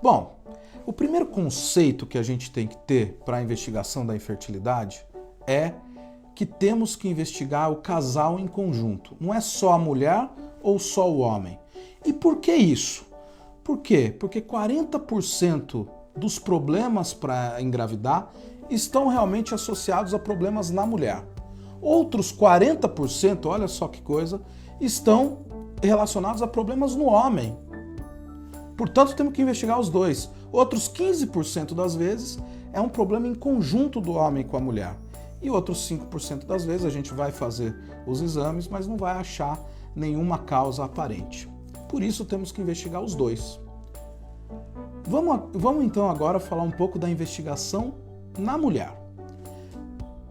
Bom, o primeiro conceito que a gente tem que ter para a investigação da infertilidade é que temos que investigar o casal em conjunto. Não é só a mulher ou só o homem. E por que isso? Por quê? Porque 40% dos problemas para engravidar estão realmente associados a problemas na mulher. Outros 40%, olha só que coisa, estão relacionados a problemas no homem. Portanto, temos que investigar os dois. Outros 15% das vezes é um problema em conjunto do homem com a mulher. E outros 5% das vezes a gente vai fazer os exames, mas não vai achar nenhuma causa aparente. Por isso temos que investigar os dois. Vamos então agora falar um pouco da investigação na mulher.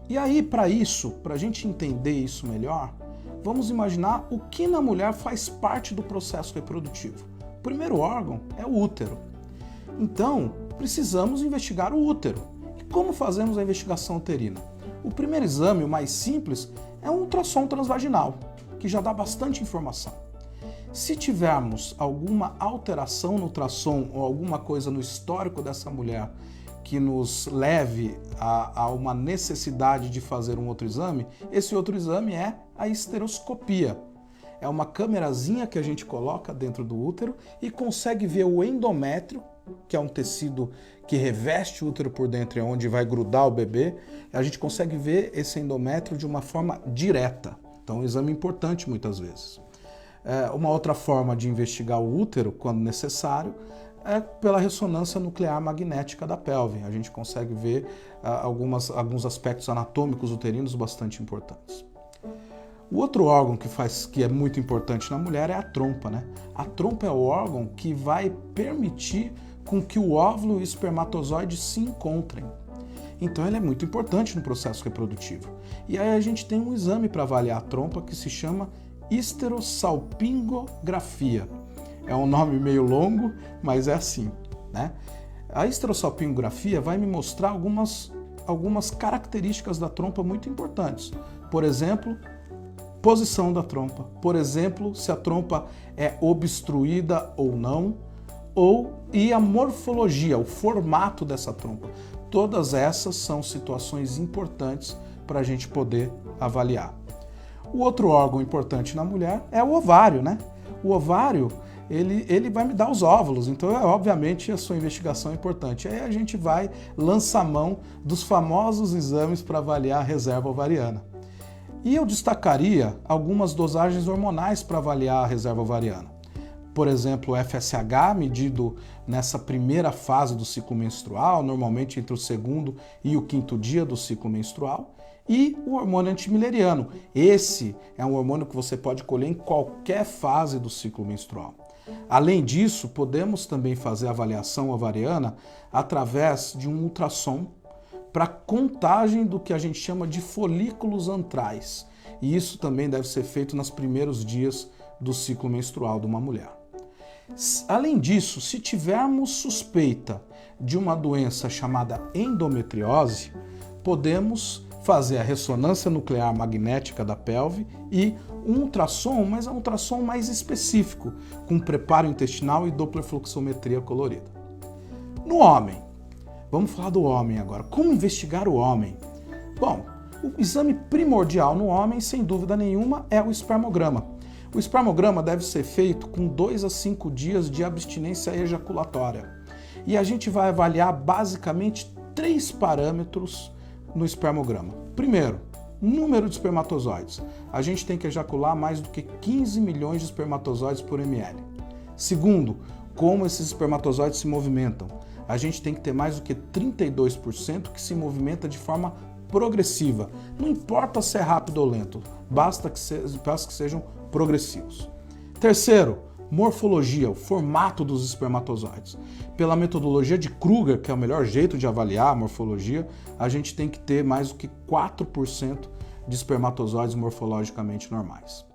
E aí, para isso, para a gente entender isso melhor, vamos imaginar o que na mulher faz parte do processo reprodutivo. O primeiro órgão é o útero. Então, precisamos investigar o útero. E como fazemos a investigação uterina? O primeiro exame, o mais simples, é um ultrassom transvaginal, que já dá bastante informação. Se tivermos alguma alteração no ultrassom ou alguma coisa no histórico dessa mulher que nos leve a uma necessidade de fazer um outro exame, esse outro exame é a esteroscopia. É uma câmerazinha que a gente coloca dentro do útero e consegue ver o endométrio, que é um tecido que reveste o útero por dentro e é onde vai grudar o bebê. A gente consegue ver esse endométrio de uma forma direta. Então é um exame importante muitas vezes. Uma outra forma de investigar o útero, quando necessário, é pela ressonância nuclear magnética da pelve. A gente consegue ver alguns aspectos anatômicos uterinos bastante importantes. O outro órgão que é muito importante na mulher é a trompa, né? A trompa é o órgão que vai permitir com que o óvulo e o espermatozoide se encontrem. Então ela é muito importante no processo reprodutivo. E aí a gente tem um exame para avaliar a trompa que se chama esterossalpingografia. É um nome meio longo, mas é assim, né? A esterossalpingografia vai me mostrar algumas características da trompa muito importantes. Por exemplo, posição da trompa. Por exemplo, se a trompa é obstruída ou não, e a morfologia, o formato dessa trompa. Todas essas são situações importantes para a gente poder avaliar. O outro órgão importante na mulher é o ovário, né? O ovário, ele vai me dar os óvulos, então obviamente a sua investigação é importante. Aí a gente vai lançar mão dos famosos exames para avaliar a reserva ovariana. E eu destacaria algumas dosagens hormonais para avaliar a reserva ovariana. Por exemplo, o FSH, medido nessa primeira fase do ciclo menstrual, normalmente entre o segundo e o quinto dia do ciclo menstrual, e o hormônio antimileriano. Esse é um hormônio que você pode colher em qualquer fase do ciclo menstrual. Além disso, podemos também fazer a avaliação ovariana através de um ultrassom para contagem do que a gente chama de folículos antrais. E isso também deve ser feito nos primeiros dias do ciclo menstrual de uma mulher. Além disso, se tivermos suspeita de uma doença chamada endometriose, podemos fazer a ressonância nuclear magnética da pelve e um ultrassom, mas é um ultrassom mais específico, com preparo intestinal e dopplerfluxometria colorida. No homem, vamos falar do homem agora. Como investigar o homem? Bom, o exame primordial no homem, sem dúvida nenhuma, é o espermograma. O espermograma deve ser feito com 2 a 5 dias de abstinência ejaculatória. E a gente vai avaliar basicamente 3 parâmetros no espermograma. Primeiro, número de espermatozoides. A gente tem que ejacular mais do que 15 milhões de espermatozoides por ml. Segundo, como esses espermatozoides se movimentam. A gente tem que ter mais do que 32% que se movimenta de forma progressiva. Não importa se é rápido ou lento, basta que sejam progressivos. Terceiro, morfologia, o formato dos espermatozoides. Pela metodologia de Kruger, que é o melhor jeito de avaliar a morfologia, a gente tem que ter mais do que 4% de espermatozoides morfologicamente normais.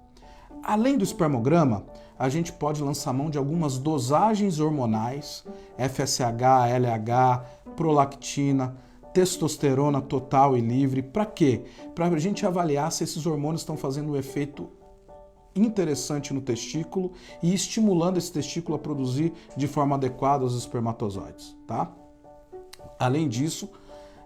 Além do espermograma, a gente pode lançar mão de algumas dosagens hormonais, FSH, LH, prolactina, testosterona total e livre. Para quê? Para a gente avaliar se esses hormônios estão fazendo o efeito interessante no testículo e estimulando esse testículo a produzir de forma adequada os espermatozoides, tá? Além disso,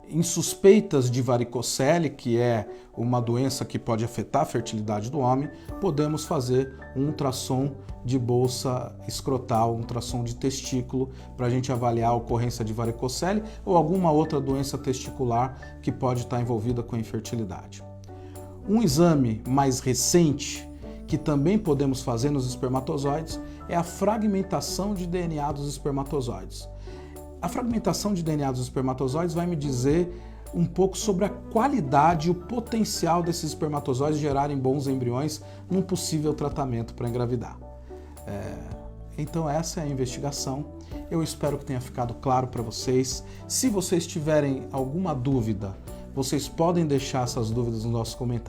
em suspeitas de varicocele, que é uma doença que pode afetar a fertilidade do homem, podemos fazer um ultrassom de bolsa escrotal, um ultrassom de testículo, para a gente avaliar a ocorrência de varicocele ou alguma outra doença testicular que pode estar envolvida com a infertilidade. Um exame mais recente, que também podemos fazer nos espermatozoides, é a fragmentação de DNA dos espermatozoides. A fragmentação de DNA dos espermatozoides vai me dizer um pouco sobre a qualidade e o potencial desses espermatozoides gerarem bons embriões num possível tratamento para engravidar. Então essa é a investigação. Eu espero que tenha ficado claro para vocês. Se vocês tiverem alguma dúvida, vocês podem deixar essas dúvidas nos nossos comentários.